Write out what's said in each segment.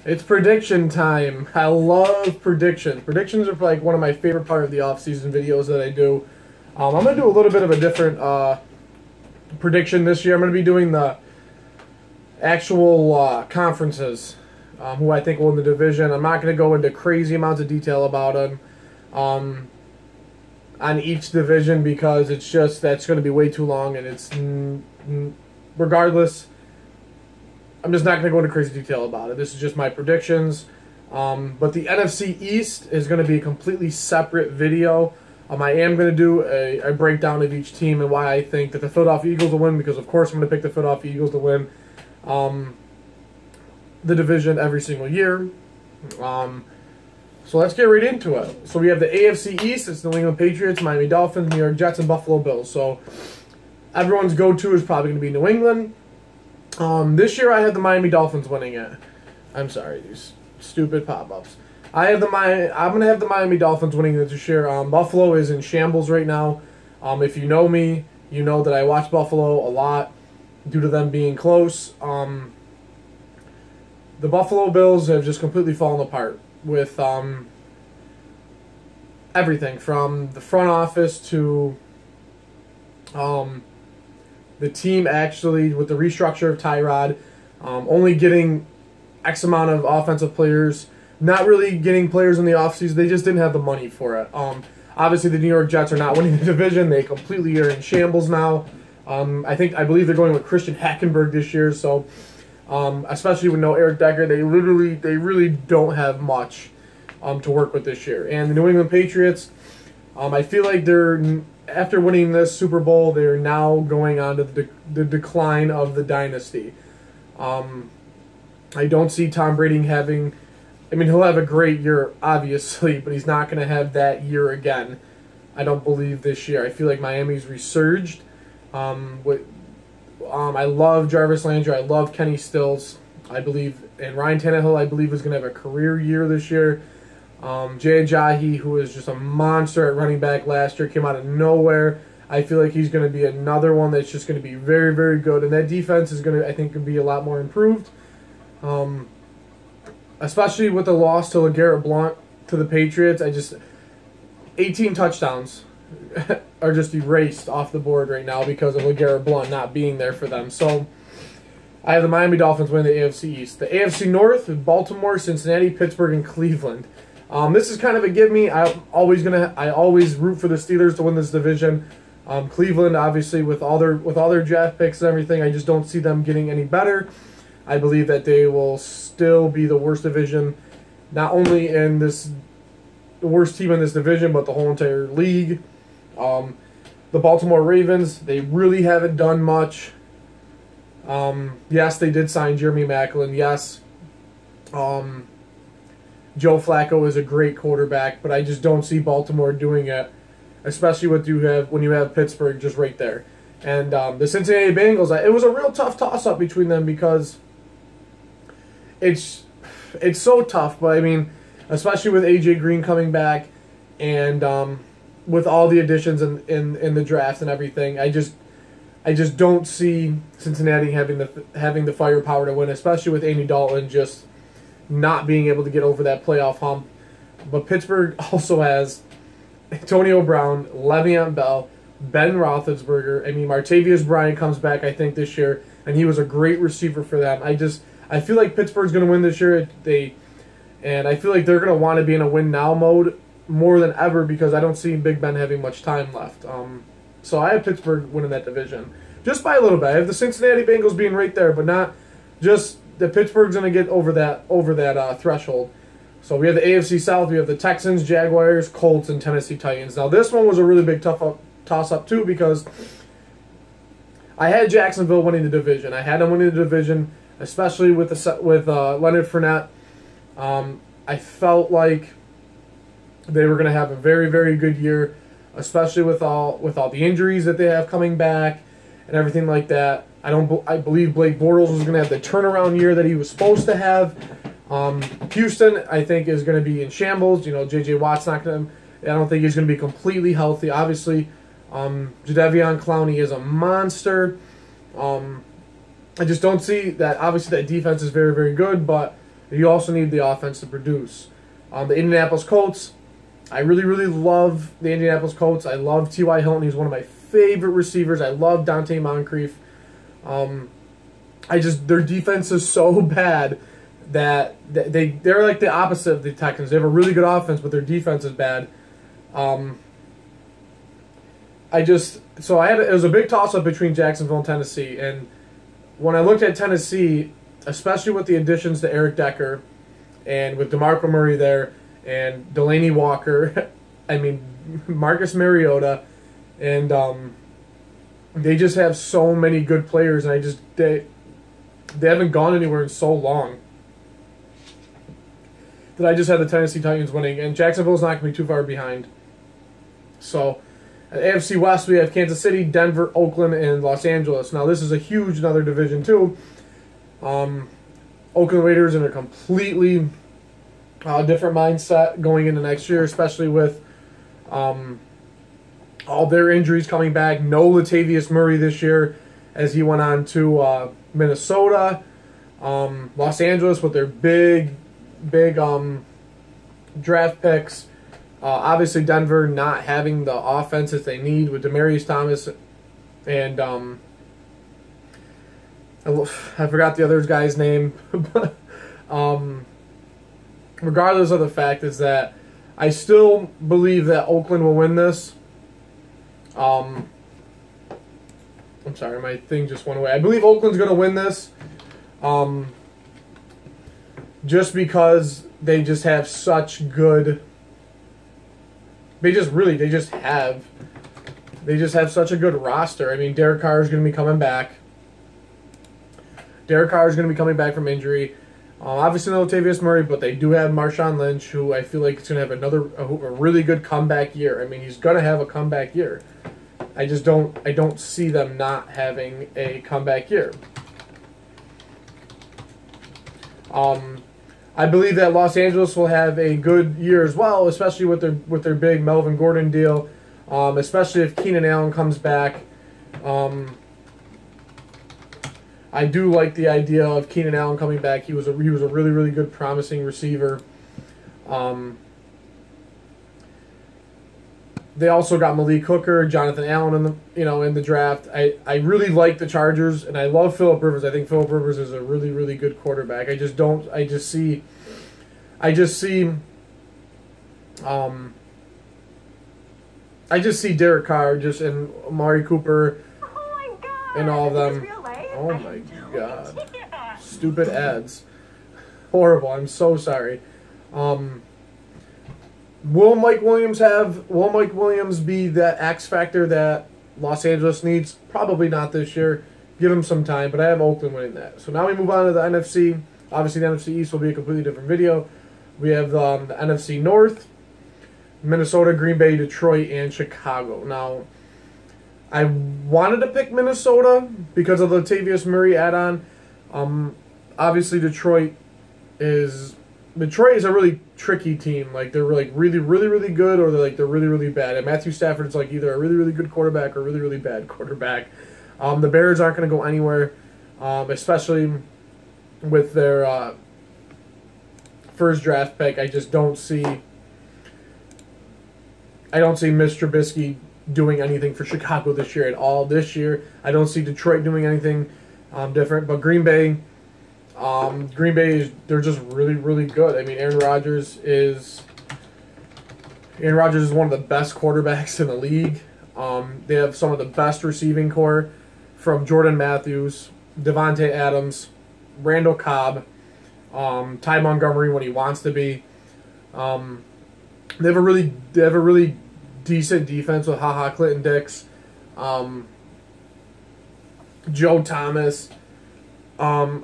It's prediction time. I love predictions. Predictions are like one of my favorite part of the off-season videos that I do. I'm going to do a little bit of a different prediction this year. I'm going to be doing the actual conferences, who I think will win the division. I'm not going to go into crazy amounts of detail about them on each division because it's just that's going to be way too long, and it's regardless. I'm just not going to go into crazy detail about it. This is just my predictions. But the NFC East is going to be a completely separate video. I am going to do a breakdown of each team and why I think that the Philadelphia Eagles will win, because of course I'm going to pick the Philadelphia Eagles to win the division every single year. So let's get right into it. So we have the AFC East. It's the New England Patriots, Miami Dolphins, New York Jets, and Buffalo Bills. So everyone's go-to is probably going to be New England. This year I have the Miami Dolphins winning it. I'm sorry, these stupid pop-ups. I'm going to have the Miami Dolphins winning it this year. Buffalo is in shambles right now. If you know me, you know that I watch Buffalo a lot due to them being close. The Buffalo Bills have just completely fallen apart with everything from the front office to the team actually with the restructure of Tyrod, only getting X amount of offensive players, not really getting players in the offseason. They just didn't have the money for it. Obviously, the New York Jets are not winning the division. They completely are in shambles now. I believe they're going with Christian Hackenberg this year. So, especially with no Eric Decker, they really don't have much to work with this year. And the New England Patriots, I feel like they're, after winning this Super Bowl, they're now going on to the decline of the dynasty. I don't see Tom Brady having, he'll have a great year, obviously, but he's not going to have that year again. I don't believe this year. I feel like Miami's resurged. I love Jarvis Landry. I love Kenny Stills. I believe, and Ryan Tannehill, I believe, is going to have a career year this year. Jay Ajayi, who is just a monster at running back last year, came out of nowhere. I feel like he's going to be another one that's just going to be very, very good. And that defense is going to, I think, be a lot more improved. Especially with the loss to LeGarrette Blount to the Patriots. 18 touchdowns are just erased off the board right now because of LeGarrette Blount not being there for them. So I have the Miami Dolphins winning the AFC East. The AFC North is Baltimore, Cincinnati, Pittsburgh, and Cleveland. This is kind of a give me. I always root for the Steelers to win this division. Cleveland, obviously, with all their draft picks and everything, I just don't see them getting any better. I believe that they will still be the worst division, not only in the worst team in this division, but the whole entire league. The Baltimore Ravens, they really haven't done much. Yes, they did sign Jeremy Maclin. Yes, Joe Flacco is a great quarterback, but I just don't see Baltimore doing it, especially when you have Pittsburgh just right there. And the Cincinnati Bengals, it was a real tough toss-up between them because it's so tough. But, especially with A.J. Green coming back and with all the additions in the draft and everything, I just don't see Cincinnati having the firepower to win, especially with Andy Dalton just not being able to get over that playoff hump. But Pittsburgh also has Antonio Brown, Le'Veon Bell, Ben Roethlisberger. Martavius Bryant comes back, I think, this year, and he was a great receiver for them. I feel like Pittsburgh's going to win this year. And I feel like they're going to want to be in a win-now mode more than ever because I don't see Big Ben having much time left. So I have Pittsburgh winning that division just by a little bit. I have the Cincinnati Bengals being right there, but not just that Pittsburgh's going to get over that threshold. So we have the AFC South. We have the Texans, Jaguars, Colts, and Tennessee Titans. Now this one was a really big toss-up too because I had Jacksonville winning the division. I had them winning the division, especially with Leonard Fournette. I felt like they were going to have a very, very good year, especially with all the injuries that they have coming back and everything like that. I believe Blake Bortles was going to have the turnaround year that he was supposed to have. Houston, I think, is going to be in shambles. J.J. Watt's not going to. I don't think he's going to be completely healthy. Obviously, Jadeveon Clowney is a monster. I just don't see that. Obviously, that defense is very, very good, but you also need the offense to produce. The Indianapolis Colts, I really, really love the Indianapolis Colts. I love T.Y. Hilton. He's one of my favorite receivers. I love Dante Moncrief. Their defense is so bad that they're like the opposite of the Texans. They have a really good offense, but their defense is bad. It was a big toss-up between Jacksonville and Tennessee, and when I looked at Tennessee, especially with the additions to Eric Decker, and with DeMarco Murray there, and Delaney Walker, I mean, Marcus Mariota, and they just have so many good players, and they haven't gone anywhere in so long that I just had the Tennessee Titans winning, and Jacksonville's not going to be too far behind. So, at AFC West, we have Kansas City, Denver, Oakland, and Los Angeles. Now, this is a huge another division, too. Oakland Raiders in a completely different mindset going into next year, especially with all their injuries coming back. No Latavius Murray this year as he went on to Minnesota. Los Angeles with their big draft picks. Obviously, Denver not having the offense that they need with Demaryius Thomas and I forgot the other guy's name. But regardless of the fact is that I still believe that Oakland will win this. I'm sorry, my thing just went away. I believe Oakland's going to win this. Just because they just have such good... They just have such a good roster. I mean, Derek Carr is going to be coming back. Derek Carr is going to be coming back from injury. Obviously, no Latavius Murray, but they do have Marshawn Lynch, who I feel like is going to have a really good comeback year. I mean, he's going to have a comeback year. I don't see them not having a comeback year. I believe that Los Angeles will have a good year as well, especially with their big Melvin Gordon deal, especially if Keenan Allen comes back. I do like the idea of Keenan Allen coming back. He was a really, really good, promising receiver. They also got Malik Hooker, Jonathan Allen in the draft. I really like the Chargers, and I love Phillip Rivers. I think Phillip Rivers is a really, really good quarterback. I just see Derek Carr and Amari Cooper and all of them. Oh my God. Yeah. Stupid ads. Horrible. I'm so sorry. Will Mike Williams be that X factor that Los Angeles needs? Probably not this year. Give him some time, but I have Oakland winning that. So now we move on to the NFC. Obviously, the NFC East will be a completely different video. We have the NFC North, Minnesota, Green Bay, Detroit, and Chicago. Now, I wanted to pick Minnesota because of the Latavius Murray add-on. Obviously, Detroit is a really tricky team. Like, they're like really, really, really good, or they're really, really bad. And Matthew Stafford is like either a really, really good quarterback or a really, really bad quarterback. The Bears aren't going to go anywhere, especially with their first draft pick. I don't see Mitch Trubisky doing anything for Chicago this year at all. This year, I don't see Detroit doing anything different. But Green Bay they're just really, really good. I mean, Aaron Rodgers is one of the best quarterbacks in the league. They have some of the best receiving core, from Jordan Matthews, Devontae Adams, Randall Cobb, Ty Montgomery when he wants to be. They have a really decent defense with Clinton Dix, Joe Thomas, the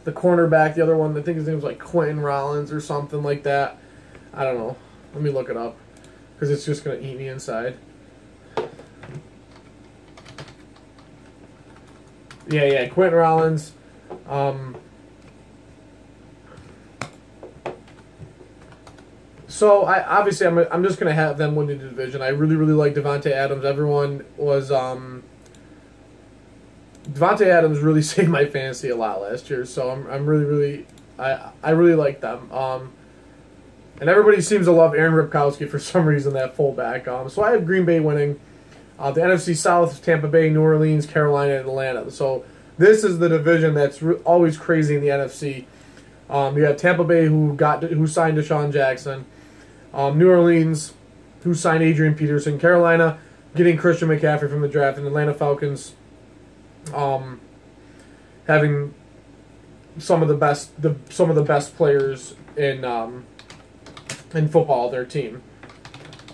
cornerback, the other one, I think his name was like Quentin Rollins or something like that. I don't know. Let me look it up because it's just going to eat me inside. Yeah, Quentin Rollins. So I'm just gonna have them win the division. I really, really like Devontae Adams. Everyone was Devontae Adams really saved my fantasy a lot last year. So I'm really, really I really like them. And everybody seems to love Aaron Ripkowski for some reason, that fullback. So I have Green Bay winning. The NFC South, Tampa Bay, New Orleans, Carolina, and Atlanta. So this is the division that's always crazy in the NFC. You have Tampa Bay, who signed Deshaun Jackson. New Orleans, who signed Adrian Peterson. Carolina, getting Christian McCaffrey from the draft. And Atlanta Falcons, having some of the best players in football, their team.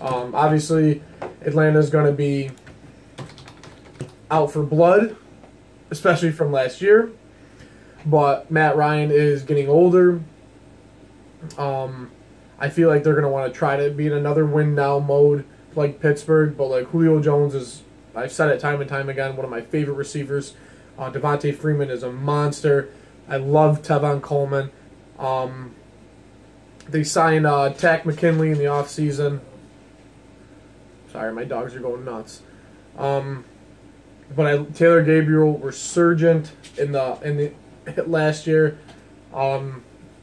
Obviously, Atlanta's going to be out for blood, especially from last year. But Matt Ryan is getting older. I feel like they're going to want to try to be in another win-now mode like Pittsburgh. But like Julio Jones is, I've said it time and time again, one of my favorite receivers. Devontae Freeman is a monster. I love Tevin Coleman. They signed Tack McKinley in the offseason. Sorry, my dogs are going nuts. But Taylor Gabriel resurgent in the last year.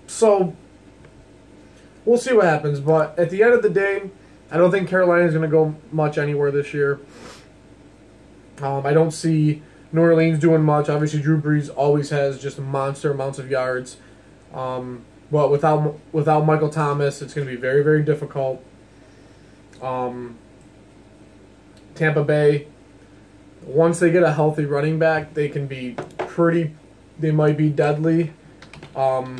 So we'll see what happens. But at the end of the day, I don't think Carolina is going to go much anywhere this year. I don't see New Orleans doing much. Obviously, Drew Brees always has just monster amounts of yards. But without Michael Thomas, it's going to be very, very difficult. Tampa Bay, once they get a healthy running back, they can be they might be deadly. But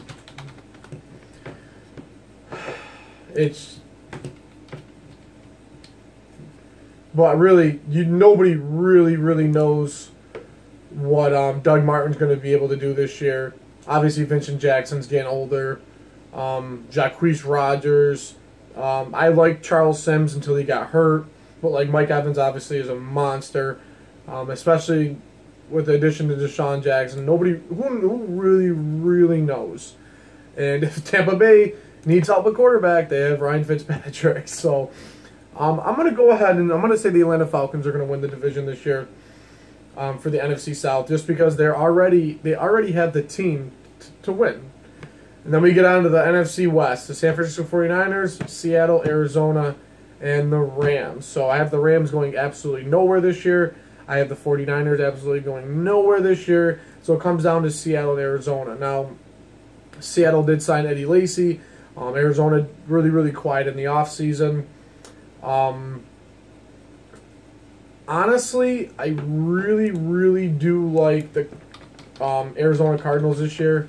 really, nobody really knows what Doug Martin's going to be able to do this year. Obviously, Vincent Jackson's getting older. Jacquizz Rodgers. I liked Charles Sims until he got hurt. But like Mike Evans obviously is a monster. Especially with the addition to Deshaun Jackson. Nobody who really knows. And if Tampa Bay needs help at quarterback, they have Ryan Fitzpatrick. So I'm going to go ahead and I'm going to say the Atlanta Falcons are going to win the division this year. For the NFC South, just because they already have the team to win. And then we get on to the NFC West, the San Francisco 49ers, Seattle, Arizona, and the Rams. So I have the Rams going absolutely nowhere this year. I have the 49ers absolutely going nowhere this year. So it comes down to Seattle and Arizona. Now, Seattle did sign Eddie Lacy. Arizona really quiet in the offseason. Honestly, I really do like the Arizona Cardinals this year.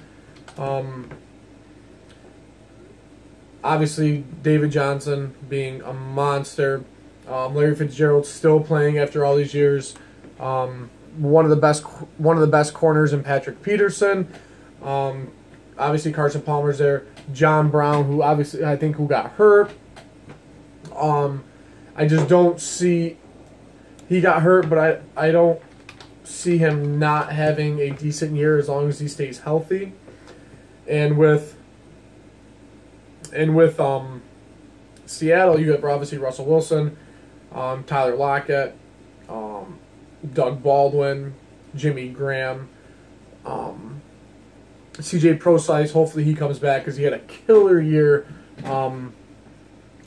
Obviously, David Johnson being a monster. Larry Fitzgerald still playing after all these years. One of the best corners in Patrick Peterson. Obviously, Carson Palmer's there. John Brown, who obviously I think got hurt. I just don't see. He got hurt, but I don't see him not having a decent year as long as he stays healthy. And with Seattle, you have obviously Russell Wilson, Tyler Lockett, Doug Baldwin, Jimmy Graham, CJ Prosise. Hopefully he comes back because he had a killer year.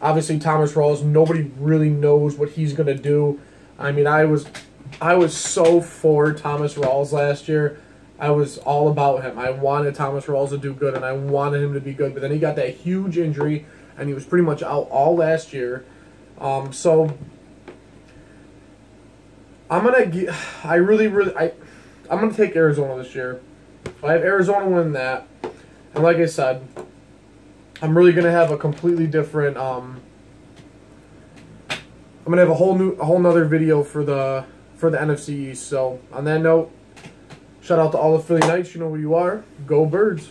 Obviously Thomas Rawls. Nobody really knows what he's going to do. I mean, I was so for Thomas Rawls last year. I was all about him. I wanted Thomas Rawls to do good, and I wanted him to be good. But then he got that huge injury, and he was pretty much out all last year. So I'm gonna take Arizona this year. I have Arizona win that, and like I said, I'm really gonna have a completely different. I'm gonna have a whole nother video for the NFC East. So on that note, shout out to all the Philly Knights. You know who you are. Go Birds.